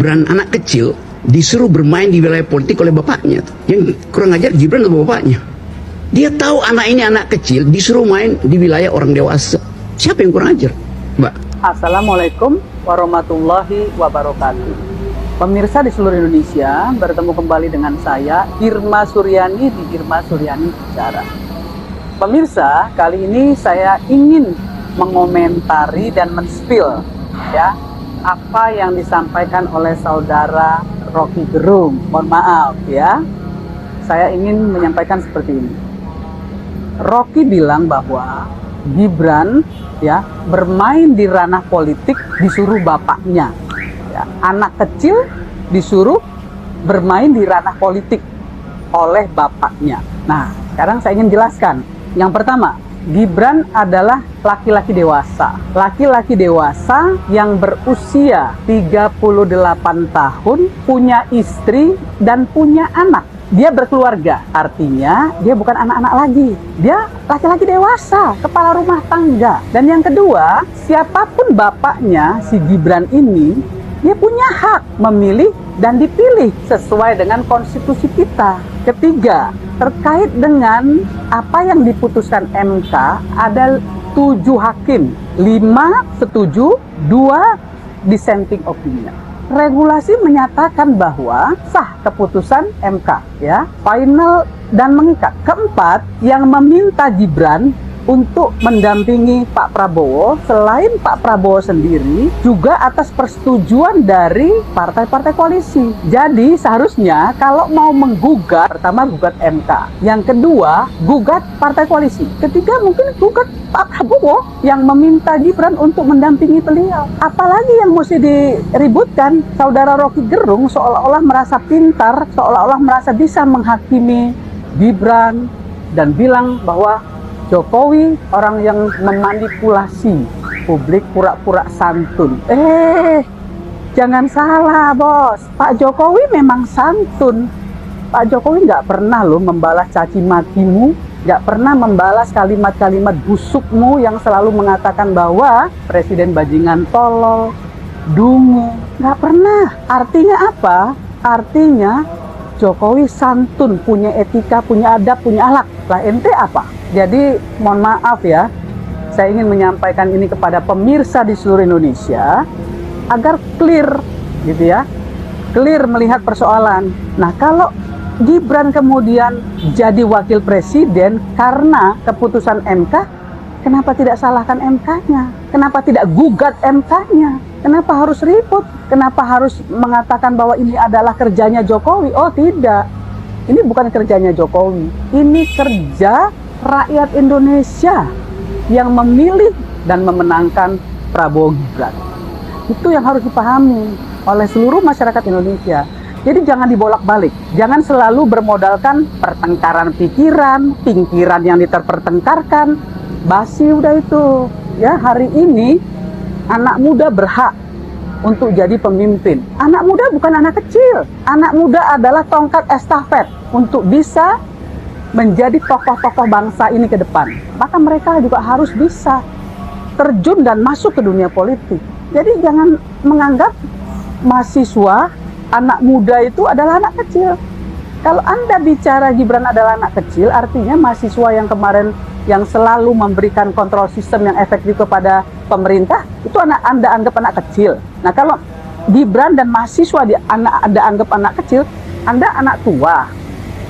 Gibran anak kecil disuruh bermain di wilayah politik oleh bapaknya. Yang kurang ajar Gibran atau bapaknya. Dia tahu anak ini anak kecil disuruh main di wilayah orang dewasa. Siapa yang kurang ajar, Mbak? Assalamualaikum warahmatullahi wabarakatuh. Pemirsa di seluruh Indonesia, bertemu kembali dengan saya Irma Suryani di Irma Suryani Bicara. Pemirsa, kali ini saya ingin mengomentari dan men-spill ya apa yang disampaikan oleh saudara Rocky Gerung. Mohon maaf ya, saya ingin menyampaikan seperti ini. Rocky bilang bahwa Gibran ya bermain di ranah politik disuruh bapaknya. Ya, anak kecil disuruh bermain di ranah politik oleh bapaknya. Nah, sekarang saya ingin jelaskan. Yang pertama, Gibran adalah laki-laki dewasa. Laki-laki dewasa yang berusia 38 tahun, punya istri dan punya anak. Dia berkeluarga, artinya dia bukan anak-anak lagi. Dia laki-laki dewasa, kepala rumah tangga. Dan yang kedua, siapapun bapaknya si Gibran ini, dia punya hak memilih dan dipilih sesuai dengan konstitusi kita. Ketiga, terkait dengan apa yang diputuskan MK, ada 7 hakim, 5 setuju, 2 dissenting opinion. Regulasi menyatakan bahwa sah keputusan MK, ya, final dan mengikat. Keempat, yang meminta Gibran untuk mendampingi Pak Prabowo, selain Pak Prabowo sendiri, juga atas persetujuan dari partai-partai koalisi. Jadi seharusnya kalau mau menggugat, pertama gugat MK, yang kedua gugat partai koalisi, ketiga mungkin gugat Pak Prabowo yang meminta Gibran untuk mendampingi beliau. Apalagi yang mesti diributkan? Saudara Rocky Gerung seolah-olah merasa pintar, seolah-olah merasa bisa menghakimi Gibran dan bilang bahwa Jokowi orang yang memanipulasi publik pura-pura santun. Jangan salah bos, Pak Jokowi memang santun. Pak Jokowi nggak pernah loh membalas caci makimu, nggak pernah membalas kalimat-kalimat busukmu yang selalu mengatakan bahwa Presiden bajingan tolol, dungu. Nggak pernah. Artinya apa? Artinya Jokowi santun, punya etika, punya adab, punya akhlak. Lah ente apa? Jadi mohon maaf ya, saya ingin menyampaikan ini kepada pemirsa di seluruh Indonesia agar clear gitu ya, clear melihat persoalan. Nah, kalau Gibran kemudian jadi wakil presiden karena keputusan MK, kenapa tidak salahkan MK-nya? Kenapa tidak gugat MK-nya? Kenapa harus ribut? Kenapa harus mengatakan bahwa ini adalah kerjanya Jokowi? Oh tidak, ini bukan kerjanya Jokowi, ini kerja rakyat Indonesia yang memilih dan memenangkan Prabowo Gibran. Itu yang harus dipahami oleh seluruh masyarakat Indonesia. Jadi jangan dibolak-balik, jangan selalu bermodalkan pertengkaran pikiran, pingkiran yang diterpertengkarkan. Basi udah itu. Ya, hari ini anak muda berhak untuk jadi pemimpin. Anak muda bukan anak kecil. Anak muda adalah tongkat estafet untuk bisa menjadi tokoh-tokoh bangsa ini ke depan. Maka mereka juga harus bisa terjun dan masuk ke dunia politik. Jadi jangan menganggap mahasiswa, anak muda itu adalah anak kecil. Kalau Anda bicara Gibran adalah anak kecil, artinya mahasiswa yang kemarin yang selalu memberikan kontrol sistem yang efektif kepada pemerintah, itu Anda anggap anak kecil. Nah, kalau Gibran dan mahasiswa Anda anggap anak kecil, Anda anak tua,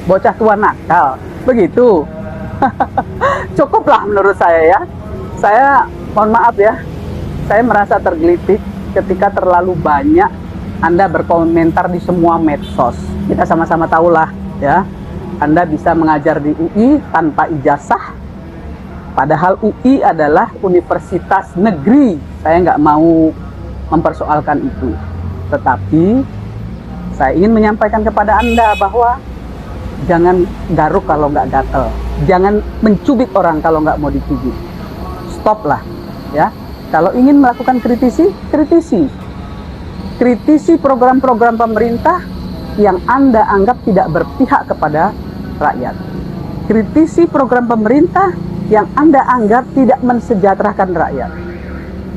bocah tua nakal. Begitu. Cukuplah menurut saya ya. Saya mohon maaf ya, saya merasa tergelitik ketika terlalu banyak Anda berkomentar di semua medsos. Kita sama-sama tahulah ya, Anda bisa mengajar di UI tanpa ijazah, padahal UI adalah universitas negeri. Saya nggak mau mempersoalkan itu, tetapi saya ingin menyampaikan kepada Anda bahwa jangan garuk kalau nggak gatel. Jangan mencubit orang kalau nggak mau dicubit. Stop lah, ya. Kalau ingin melakukan kritisi, kritisi. Kritisi program-program pemerintah yang Anda anggap tidak berpihak kepada rakyat. Kritisi program pemerintah yang Anda anggap tidak mensejahterakan rakyat.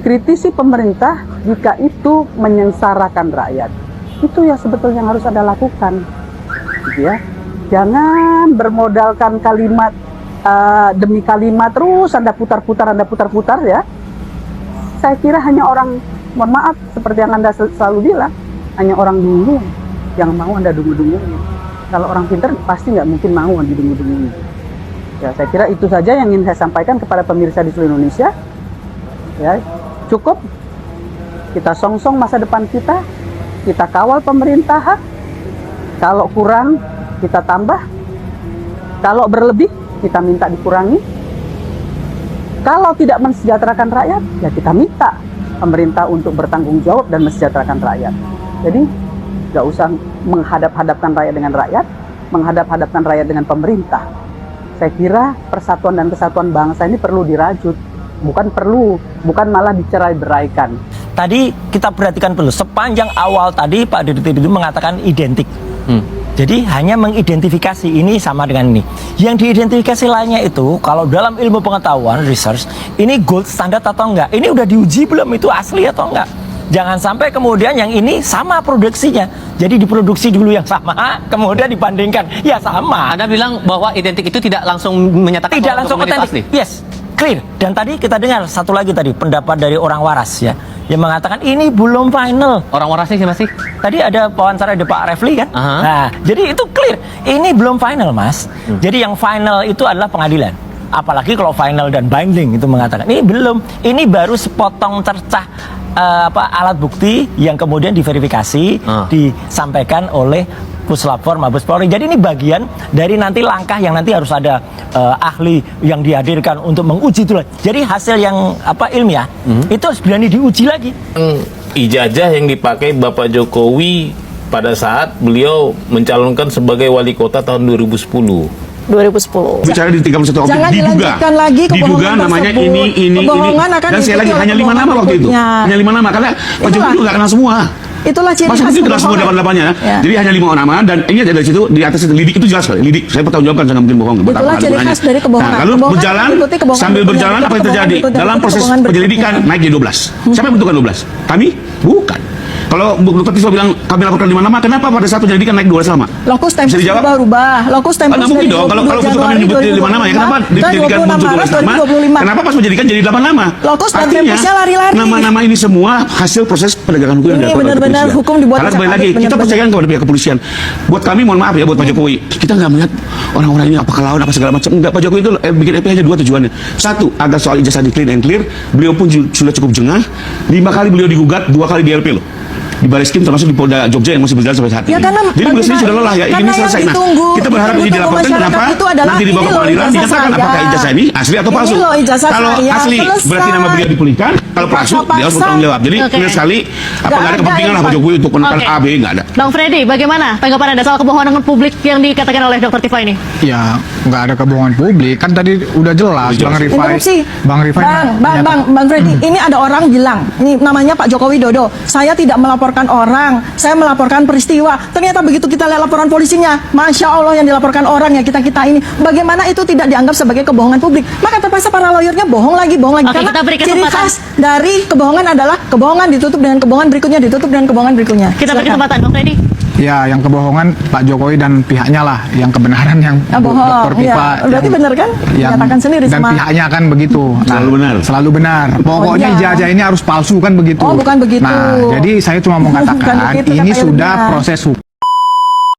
Kritisi pemerintah jika itu menyengsarakan rakyat. Itu ya sebetulnya yang harus Anda lakukan, gitu ya. Jangan bermodalkan kalimat demi kalimat terus Anda putar-putar ya. Saya kira hanya orang, mohon maaf, seperti yang Anda selalu bilang, hanya orang dungu yang mau Anda dungu-dungungin. Kalau orang pintar pasti nggak mungkin mau didungu-dungungin. Ya, saya kira itu saja yang ingin saya sampaikan kepada pemirsa di seluruh Indonesia. Ya, cukup kita songsong masa depan kita kawal pemerintahan. Kalau kurang kita tambah, kalau berlebih kita minta dikurangi. Kalau tidak mensejahterakan rakyat, ya kita minta pemerintah untuk bertanggung jawab dan mensejahterakan rakyat. Jadi nggak usah menghadap-hadapkan rakyat dengan rakyat, menghadap-hadapkan rakyat dengan pemerintah. Saya kira persatuan dan kesatuan bangsa ini perlu dirajut, bukan malah dicerai-beraikan. Tadi kita perhatikan dulu, sepanjang awal tadi Pak Dirut itu mengatakan identik. Jadi hanya mengidentifikasi ini sama dengan ini. Yang diidentifikasi lainnya itu, kalau dalam ilmu pengetahuan, research, ini gold standard atau enggak? Ini udah diuji belum itu asli atau enggak? Jangan sampai kemudian yang ini sama produksinya. Jadi diproduksi dulu yang sama, kemudian dibandingkan. Ya sama. Anda bilang bahwa identik itu tidak langsung menyatakan Tidak bahwa langsung dokumen itu asli. otentik. Yes, clear. Dan tadi kita dengar satu lagi tadi pendapat dari orang waras ya, yang mengatakan ini belum final. Orang warasnya siapa sih? Tadi ada wawancara di Pak Refli kan? Aha. Nah, jadi itu clear. Ini belum final, Mas. Jadi yang final itu adalah pengadilan. Apalagi kalau final dan binding itu mengatakan ini belum. Ini baru sepotong cercah alat bukti yang kemudian diverifikasi, disampaikan oleh Puslapor Mabes Polri. Jadi ini bagian dari nanti langkah yang nanti harus ada ahli yang dihadirkan untuk menguji itu. Jadi hasil yang ilmiah itu harus berani diuji lagi. Ijazah yang dipakai Bapak Jokowi pada saat beliau mencalonkan sebagai wali kota tahun 2010. 2010. Bicara di 31 Oktober Jangan diduga. dilanjutkan lagi kebohongan Diduga namanya tersebut. ini. Kebohongan akan Dan saya lagi diikuti hanya oleh 5 nama kebohongan waktu itu. berikutnya. Hanya 5 nama karena Pak Itulah. Jokowi juga kenal semua. Itulah ciri Masa khas itu jelas semua kebohongan. 8-8-nya. Ya. Jadi hanya 5 nama dan ini ada dari situ di atas lidik itu jelas kali. Lidik saya pertanggungjawabkan saya nggak mungkin bohong. Itulah Betapa ciri gunanya. khas dari kebohongan. Nah, lalu Kebohongan berjalan mengikuti kebohongan sambil berikutnya. berjalan apa yang Kebohongan terjadi? berikutnya. Dalam proses Kebohongan berikutnya. penyelidikan naik jadi 12. Siapa yang menentukan 12? Kami? Bukan. Kalau Dr. Tiswa bilang kami laporkan 5 nama, kenapa pada saat penyelidikan naik 12 nama? Lokus Bisa tempus dijawab? berubah-ubah. Lokus tempus Nggak mungkin dong, kalau butuh kami nyebut 5 nama ya, kenapa dijadikan muncul 12 nama? Kenapa pas menjadikan jadi 8 nama? Lokus dan Artinya, tempusnya lari-lari. nama-nama ini semua hasil proses penegakan hukum yang Ini dilakukan oleh benar-benar kepolisian. hukum dibuat Karena kembali acak lagi, adit, kita benar-benar. percayakan kepada pihak kepolisian. Buat kami, mohon maaf ya, buat Pak Jokowi, kita nggak melihat orang-orang ini apa kelawan, apa segala macam. Enggak, Pak Jokowi itu bikin EP hanya 2 tujuannya. Satu, agar soal ijazah di clean and clear. Beliau pun sudah cukup jengah. 5 kali beliau digugat, 2 kali di LP loh. Di Bariskim termasuk di Polda Jogja yang masih berjalan sampai saat ini. Ya, karena Jadi beliau sendiri sudah lelah ya, karena ini yang selesai. Nah, ditunggu- kita berharap ini ditunggu dilaporkan masyarakat kenapa itu adalah, nanti dibawa ini ke loh pengadilan ijazah dinyatakan saya. apakah ijazah ini asli atau Ini palsu. loh ijazah Kalau saya. asli Selesai. berarti nama beliau dipulihkan, kalau palsu dia harus bertanggung jawab. Jadi Oke. clear sekali apa nggak ada ada kepentingan lah Pak yang- Jokowi untuk menekan Oke. A B nggak ada. Bang Freddy, bagaimana tanggapan Anda soal kebohongan publik yang dikatakan oleh Dr. Tifa ini? Ya, nggak ada kebohongan publik. Kan tadi udah jelas, Udah Bang jelas. Rifai. Interupsi. Bang Rifai. Bang Freddy, ini ada orang bilang, ini namanya Pak Joko Widodo, saya tidak melaporkan orang, saya melaporkan peristiwa. Ternyata begitu kita lihat laporan polisinya, Masya Allah yang dilaporkan orang ya kita-kita ini. Bagaimana itu tidak dianggap sebagai kebohongan publik? Maka terpaksa para lawyernya bohong lagi. Oke, Karena kita beri ciri kesempatan. khas dari kebohongan adalah kebohongan ditutup dengan kebohongan berikutnya, ditutup dengan kebohongan berikutnya. Kita beri Silakan. kesempatan, Bang Freddy. Ya, yang kebohongan Pak Jokowi dan pihaknya lah, yang kebenaran yang Bohong. Dr. Tifa. Ya, berarti yang- benar kan? Dinyatakan sendiri dan sama. pihaknya kan begitu. Selalu benar. Selalu benar. Pokoknya iya. ijazah ini harus palsu kan begitu. Oh, bukan begitu. Nah, jadi saya cuma mau Bukan katakan begitu ini katanya sudah benar. proses hukum.